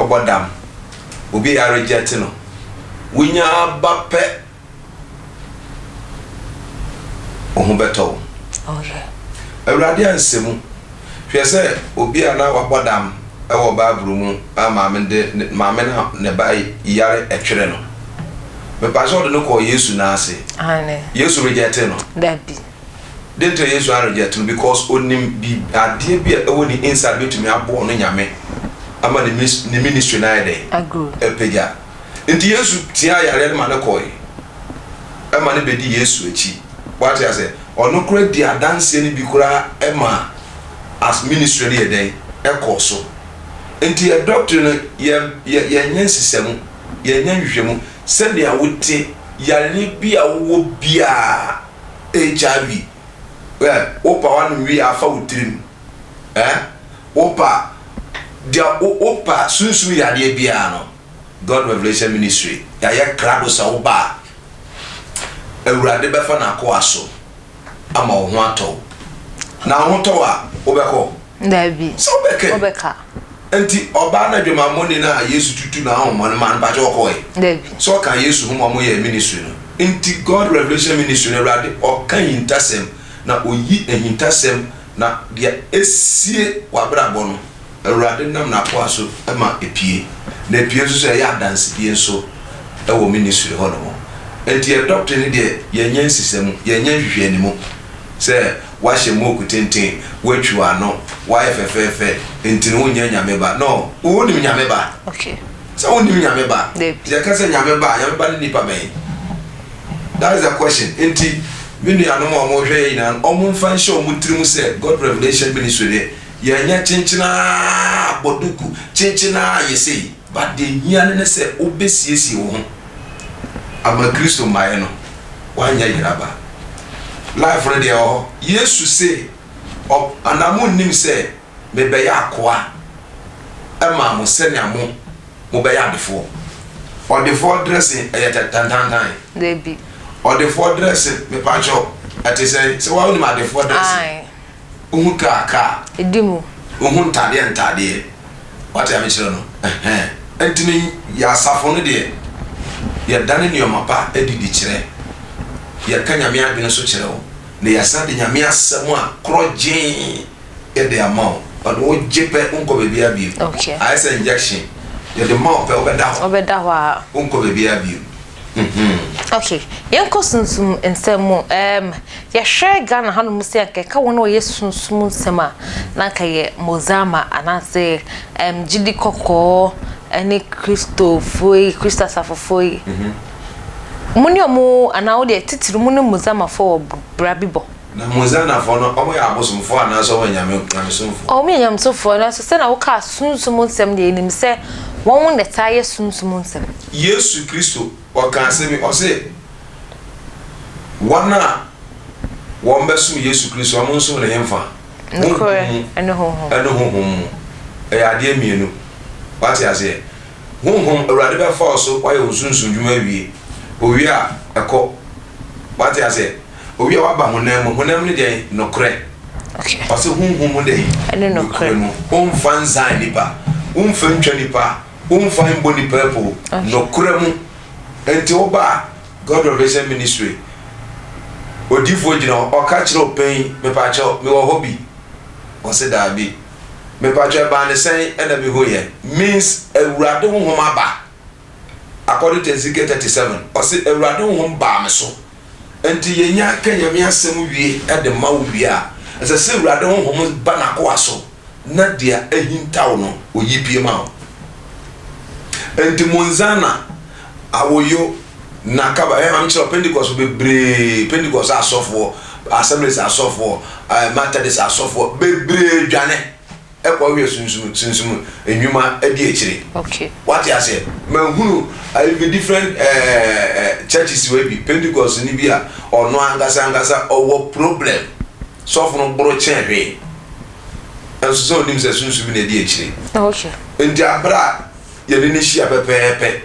obodam obi ya reject no wunya bape ohu beto awurade ansemu hwe se obi ana wabodam ewo Bible mu maame na ne bai yare etwere no me paso de no ko Yesu na ase Yesu reject no dabi didn't Yesu reject no because onim bi ade bi ewo ni inside betumi abo no nyame ama the ministry na ide epeja nti Yesu tia yare ma ne ko ema ne bedi Yesu echi what you say ono kura di adanse ni bi kura ema as ministry ni ide ekoso nti a doctrine ye nyansisem ye nyanhwehwemu sɛde a wote yare bi a wo bia HIV opa wan wi afa wotrim opa dia opa sunsun yare bia no God Revelation Ministry ya ye krado sa wo ba awurade befa na ko aso ama wo ho atɔ na ho tɔ a wo bɛkɔ dabi so obeka enti oba na dwema moni na Yesu tutu na ho man ba je okoe dabi so kan Yesu ho mo ye ministry no enti God Revelation Ministry na rade o kan intasem na oyi ehintasem na dia esie wabrabo no awurade nam na ko aso ma epie na epie so ya dance die so e wo ministry ho no enti e doctrine de ye nyansisem ye nyanhwehwe ni mu se wahye moku tenten watwu ano waye fefefe enti no nya nyameba no woni nyameba okay so woni nyameba ya kase nyameba ni nipa ben that is a question enti minu ya no mo hwe ina omo mfa show mu trimu se God Revelation Ministry ya nya chinchina boduku chinchina yesi but the hiane ne se obesiesi wo ho ama Kristo maye no wanya yiraba life ready oh Yesu say anamu nim say me be ya akoa ema mo se ne amo mo be ya defo or the for dressing tantantan debi or the for dressing me pa cho ati say wa oni ma the for dressing uhu ka edimu uhu ntade what am I chiro no entini ya safo no de ya dane ne omapa edidi kire ya kanya me adwene so kire wo ne ya sade nyame asem a krojen e de amount but wo jepe unko bebi abi okay I say injection ya the mouth pe obeda ho a unko bebi abi okay yenko sunsum ensemu ya hwe Ghana hanu musia keka wona o yesunsum nsema na ka ye mozama anase jidi kokko ene Christa safofoi muni omo anawo de titiru muni mozama fo brabibo na mozana fo no omo ya abosomfo anaso wanyame nyamesomfo omo nyamsofo na so se na wo ka sunsum nsem de enim se won ne taye sunsum nsem Yesu Kristo okansemi ose wana wombesum Yesu Kristo amunso ne yemfa nkore ene honhom ade mienu what ya say honhom awurade be fa so waye osunsun dwuma wie owie a eko what ya say owie waba honam ne de nokore okay ose honhom de ene nokore onfan zan nipa onfan twa nipa onfan boni pepo nokore mu enti oba God Revelation Ministry odifo gina oka kire open me pa cho me wo hobby o se da bi me pa cho ba ne sen e na me hoye means awurade honhom aba according to Ezekiel 37 o se awurade honhom ba me so enti yenya kanya me asem wie e de ma wie a se awurade honhom ba na ko aso na dia ehintaw no oyipie ma enti monzana awoyo na kaba am chiro Pentecost bebre Pentecost asofo assemblies asofo Methodist asofo bebre dwane ekwa we sunsum enwuma edi ekire okay what you say manhunu I be different churches we be Pentecost ni bia ono angasa owo problem sofo no boro chenhwe enso nim se sunsum na edi ekire okay ndi abra ye de ne hia pepepe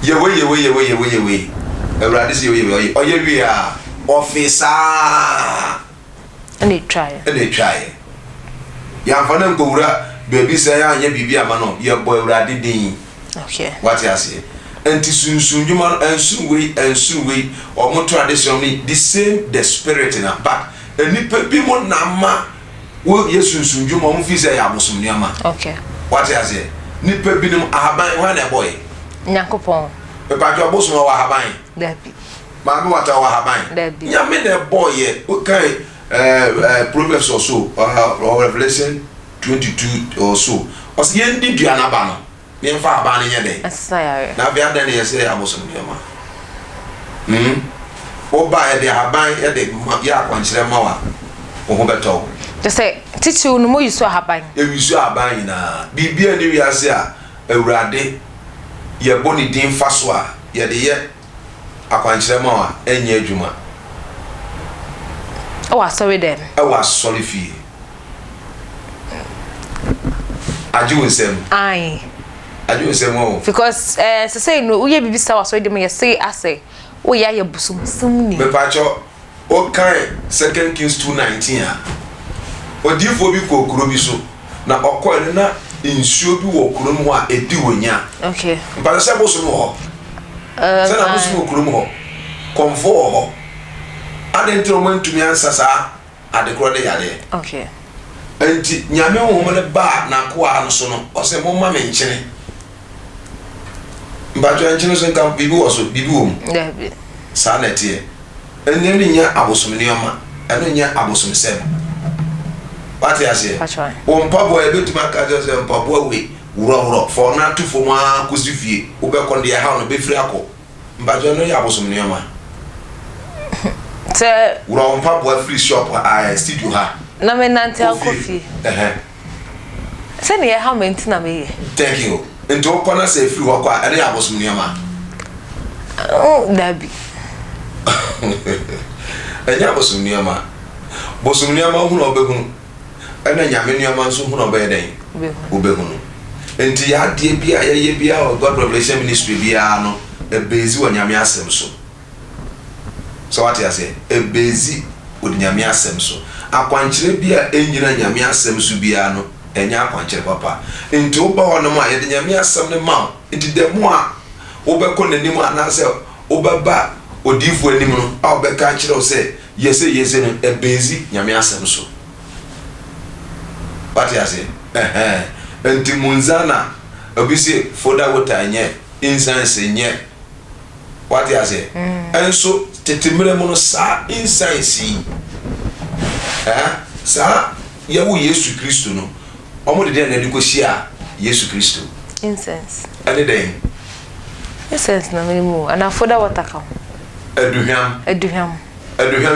yewe awurade se yewe oye wi a officer and they try ya fana ngowura baby say anya bibi ama no ye boy urade din okay what you say enti sunsunjuma ensuwe omo tradition ni the same the spirit na back enipa bi mo na ma wo yesunsunjuma omo fi say ya bosum niama okay what you say nipa bi nim ahaban wa na boy nyakopon e pa jo bosum wa ahaban dabi ma bi wata wa ahaban dabi nyame na boy ye okay Proverbs or so or Revelation 22 or so os yendi duana ba no me mfa aba ne nyede asaya na bia dan ye say abosom de ma oba e de haban e de ya kwankire ma wa wo ho beto just say titi no mo yiso haban e wiso haban na bibia ni wiase a awurade ye boni din faso a ye de ye akwankire ma wa enye adwuma oh sorry then I was sorry fee aju nsem ai aju nsem o because say no we bibi sa was dem say ase wo ya ye busum ni me pacho o kan 2 Kings 2:19 a odifo bi ko kuro bi so na okọ na nsuo bi wo kuro mu a edi wonya okay pa se busum ho se na busum kuro mu ho komfo ho adentro mantumi ansasa adekro de yare okay enti nyame wo le ba na ko a no so no o se mo ma me nkyene mbajo nkyene so nka bibi wo so bibi wo mu dabi sa na tie enyem ni nya abosom ni oma eno nya abosom sem pati ase wo mpabo e betuma ka je mpabo we wuro for na tu fo ma kusifie wo be kon de ha no be firi akọ mbajo no ya abosom ni oma te wuro mpabo free shop studio ha na me nante akofi se ne ha menti na me thank you ento kona se free wo kwa ene abosom ni oma dabi enya abosom ni oma bosom ni oma hu no obehunu ena nyame ni oma nso hu no be den obehunu enti ya de bia ye bia God Revelation Ministry bia no ebezi wo nyame asem so what you say ebezi wo nyame asem so akwankyere bia enyina nyame asem so bia no enya akwankyere papa enti oba ho no ma ye de nyame asem ne ma enti de mo a obekọ nanim anase obaba odifo anim no a obeka kyerɛ o sɛ yese no ebezi nyame asem so what you say enti munzana obisi foda water nye incense nye what you say enso tetemere mo no sa incense sa yawo Yesu Kristo no omo de na diko hia Yesu Kristo incense ade den incense na minimu ana foda water ka aduham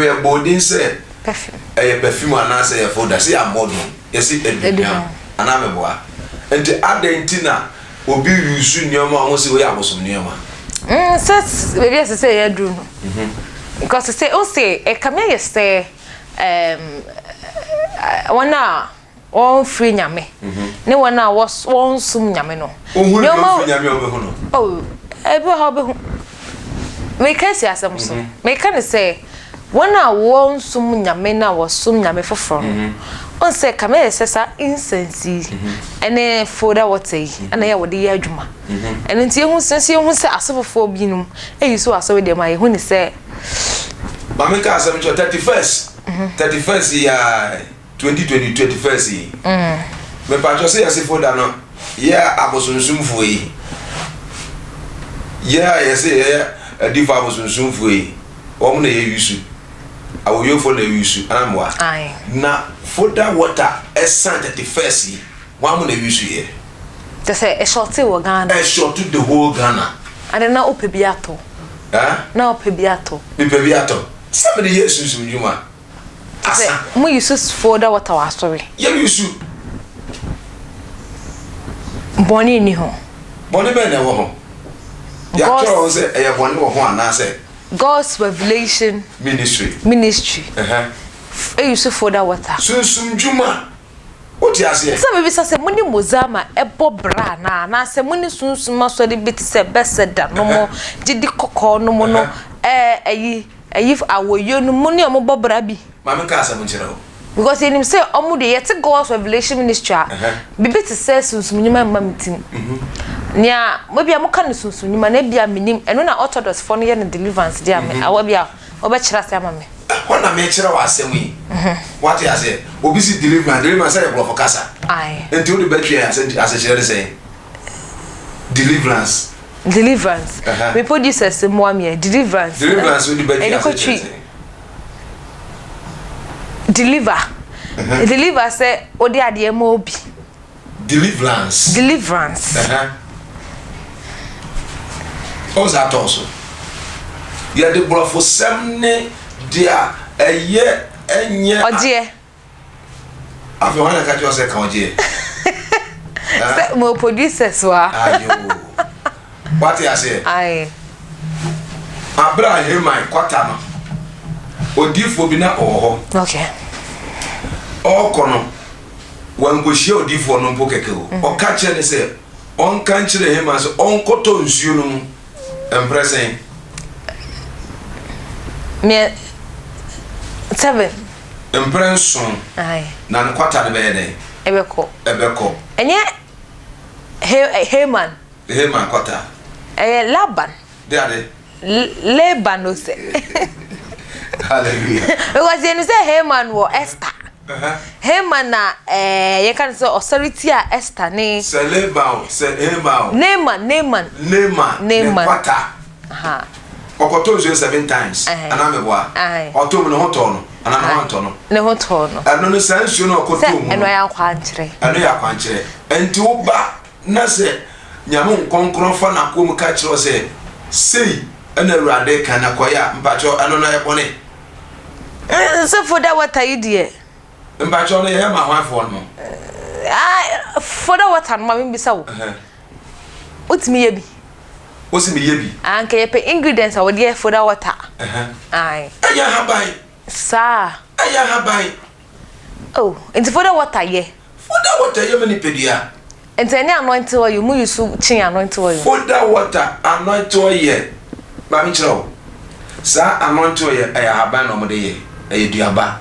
ya bodin se perfume perfume anase ya foda se ya model yesi aduham ana meboa enti adentina obi yusu nioma ho se we abosom nioma set baby as say ya dru no because say o say e come here say wana on free nyame ne wana was won sum nyame no nioma free nyame obehu no oh ebe ha obehu me can say asem so me can say wana won sum nyame na was sum nyame foforo no on say come here say sa incense ene foda water ana ya wode ya adwuma ene ntie hu sense hu say asofofo binum eyi so aso de ma ye hu ni say mama ka asem 31st ya 2021 me pa cho say ya foda no ya abosonsumfo yi ya say ya adifa abosonsumfo yi o mu na ye yusu awoyofo na yusu anamwa na foda water esan 31st yi wa mu na yusu ye to say e short wo Ghana e short the whole Ghana and na opebiato na opebiato somebody Yesu sumjuma asa mu yusu foda water wa sorry ye yusu boni ni ho boni be na wo ho ya tro say e boni wo ho anase God's Revelation Ministry yusu foda water sumjuma oti ase se be say muni mozama ebo bra na se muni sunsuma so de bit se beseda no mo gidi kokko no mo no ayi awoyo no muni o mo bobra bi mama ka asa mo kire o because him say omu de yet God's revelation ministry bibi te say sunsunyima mamitim nya maybe amuka ne sunsunyima na bia minim eno na orthodox for no ye ne deliverance dia me awa bia obechira se ama me na me chira wa asem yi what you say obi si deliverance say blow for kasa ai enti o de betwe ase chira say deliverance we producers mo am deliverance o de betwe ase deliver say odi ade ma obi deliverance o za toso ya de brofo semne dia eye enye odie afi wana ka jo se ka odie say mo producers wa ayo what you say ai Abraham my kwata no odifo bi na oho okay okono wangohie odifo no mpo keke o oka kire ne se on kan kire him as on koto nsuo no mu empressing me 7 impression ai na ne kwata ne be dey ebeko enye Heman kwata Laban Laban no say hallelujah because you say Heman wo Esther Heman na you can say authority a Esther ne Seleba Naaman kwata okoto 7 times anameboa otom ne hoto no ne hoto no eno ne sansuo no okoto mu eno ya kwankyere enti wo ba na se nyamu nkonkron fa na kom ka kire se sei ena awurade kan akoya mpacho eno na yebone so for that what are you there mpacho no ye ma hwafo no for that what am me bisa wo utimi ye bi anke ye pe ingredients awode ye for that water ai aya habai sa aya habai oh into for that water ye mani pedia ente any anointing oil mu yusu chin anointing oil for that water anointing oil ba mi chiro sa anointing oil aya habai no mo de ye aya duaba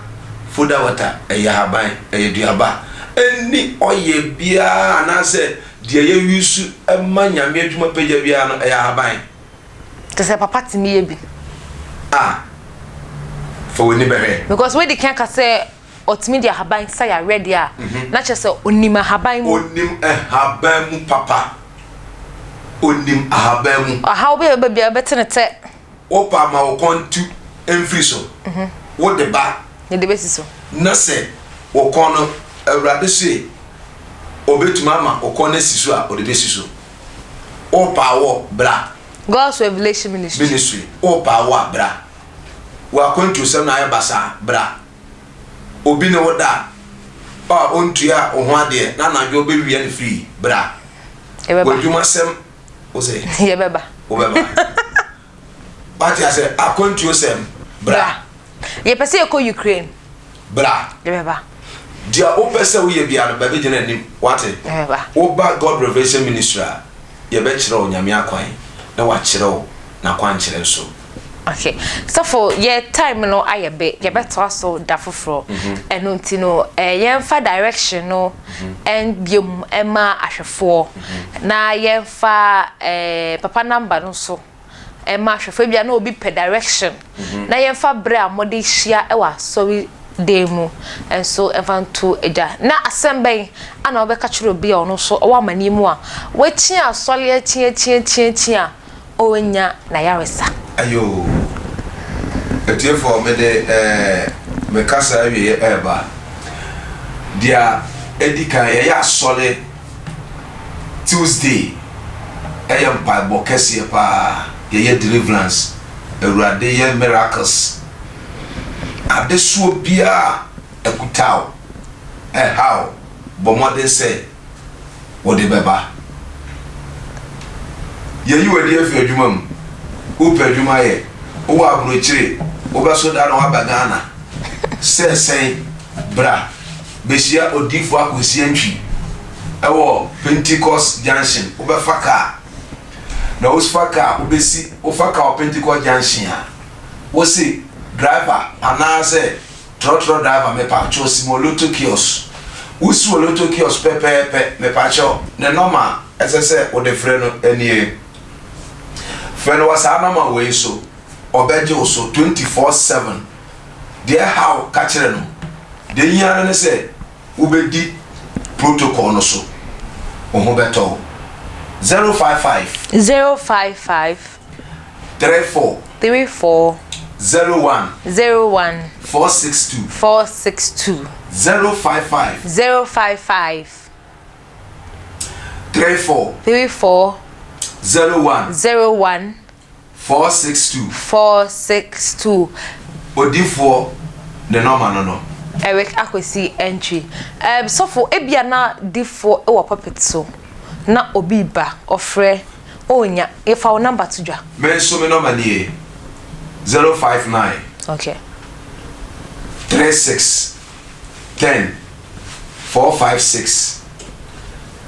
for that water aya habai aya duaba eni oil bia anase de ye yusu emanya me adwuma pagya bia no aya habai to say papa timi ye bi for we ni behe because we the can say otimi dia haban say ya ready a na che say onima haban mu haban mu papa onim haban mu how be bia betenete opa ma wo kontu emfiri so wo de ba ne de besi so na se wo kono awrade se obetuma ma wo kono siso a o de besi so opa wo bra God's revelation ministry opa wo bra wa kontu sem na ayabasa bra obi ne woda ontua oho ade na na jo be wi an free bra wadwuma sem o se ye beba but ya say akontu sem bra ye pese ye ko Ukraine bra ye beba dia o pese wo ye bia no ba be gina nim wate ye beba wo ba God revelation ministry ye be kire o nyame akwan na wa kire o na kwan kire so. Okay, so for your time no I be you better also da foforo eno nti no yemfa direction no and biom ema ahwefo na yemfa papa number no so ema ahwefo bia na obi per direction na yemfa bre amode hia ewa sorry demu and so evantu eja na assemble ana obeka chiro bia ono so owa manimu a wechi asole chia owenya na yaresa ayo etiefo me de me kasa wie eba dia edika ye ya sole Tuesday ayam pa bokese pa ye deliverance awurade ye miracles adesuo bia ekutao how bomode say wo de beba ye yi wadi afi adwuma mu wo pa adwuma ye wo abro chire wo ba so da no abagana sesen bra besia odifo akosi antwi ewo Pentecost junction wo be faka na wo faka wo besi wo faka wo Pentecost junction a wo si driver anase trotro driver me pa cho simoloto kiosk usu oloto kiosk pepe me pa cho ne normal esese o de frɛ no anie frɛ no wasa normal we so obeje so 24/7 there how ka kire no de yia ne se ubedi protocol no so oho beto 055 34 01 462 055 34 01 462 odifo the normal no Eric akwesi entry sofo ebia na difo e wo puppet so na obi ba ofre onya if our number to dwa me so me number ni 059 okay 36 10 456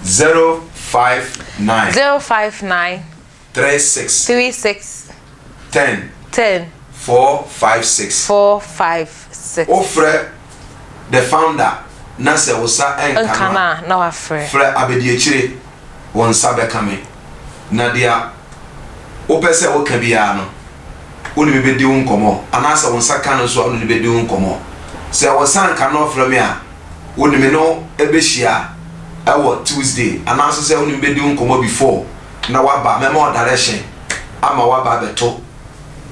059 36 10 456 ofre the founder na se wosa enkana na wa frɛ abedi akire won sabe kame na dia opese wo ka bia no woni me bedi won komo anasa won saka no so woni bedi won komo se wo sanka no frɛ me a woni me no ebehia ewo Tuesday anasa se woni bedi won komo before na waba me ma direction ama waba beto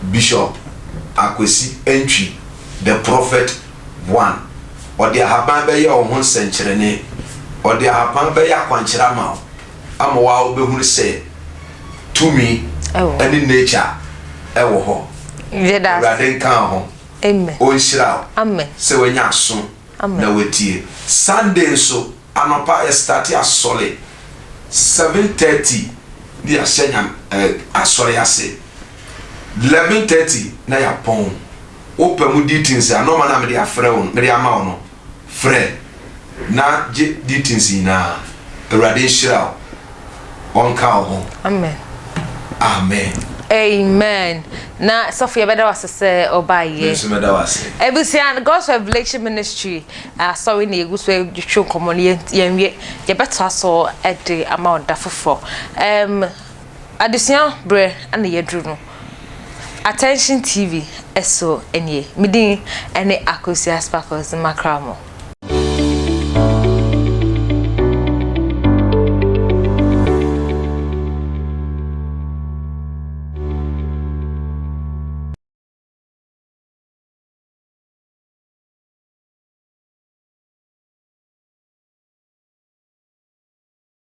Bishop Akwesi entry the prophet 1 odi ahaban be ye wo ho nsenkyerene odi ahaban be ya kwankyera ma ama wa obehunu se tumi ani nature ewo ho yeda radin kan ho amen o nhyira amen se wanya so na wetie Sunday so anopa start asole 7:30 di asenya asole ase 11:30 na ya pon open mu details anoma na me dia frɛ won me dia ma wono frɛ na details na radin nhyira on ka ho amen amen amen na Sophia beda wasese obaye Meda wase ebusian God's Revelation Ministry sorry na eguso twetwe komono yenwie ye beto aso ede amount da fofo adusian bre ana yedru no Attention TV eso enye midin ene Akosia Sparkles makramo